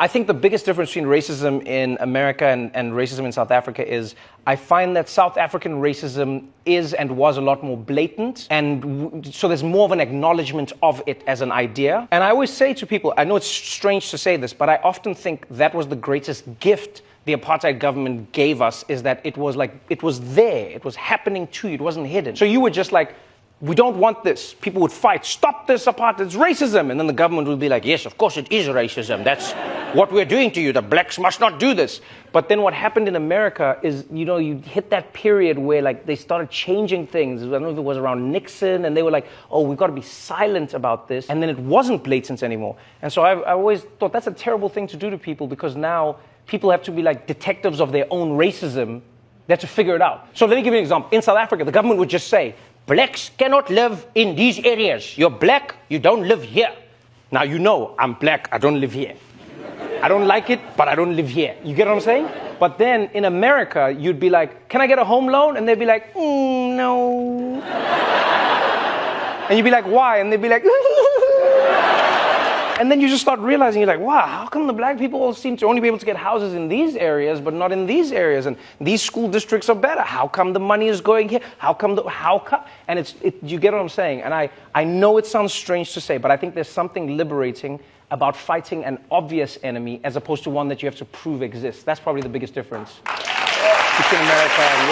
I think the biggest difference between racism in America and racism in South Africa is I find that South African racism is and was a lot more blatant, and so there's more of an acknowledgement of it as an idea. And I always say to people, I know it's strange to say this, but I often think that was the greatest gift the apartheid government gave us, is that it was there, it was happening to you, it wasn't hidden. So you were just like, we don't want this. People would fight, stop this apartheid, it's racism. And then the government would be like, yes, of course it is racism. That's what we're doing to you. The blacks must not do this. But then what happened in America is, you hit that period where like they started changing things. I don't know if it was around Nixon, and they were like, oh, we've got to be silent about this. And then it wasn't blatant anymore. And so I always thought that's a terrible thing to do to people, because now people have to be like detectives of their own racism. They have to figure it out. So let me give you an example. In South Africa, the government would just say, blacks cannot live in these areas. You're black, you don't live here. Now I'm black, I don't live here. I don't like it, but I don't live here. You get what I'm saying? But then in America, you'd be like, can I get a home loan? And they'd be like, no. And you'd be like, why? And they'd be like, and then you just start realizing, you're like, wow, how come the black people all seem to only be able to get houses in these areas, but not in these areas? And these school districts are better. How come the money is going here? How come? And you get what I'm saying? And I know it sounds strange to say, but I think there's something liberating about fighting an obvious enemy as opposed to one that you have to prove exists. That's probably the biggest difference between America and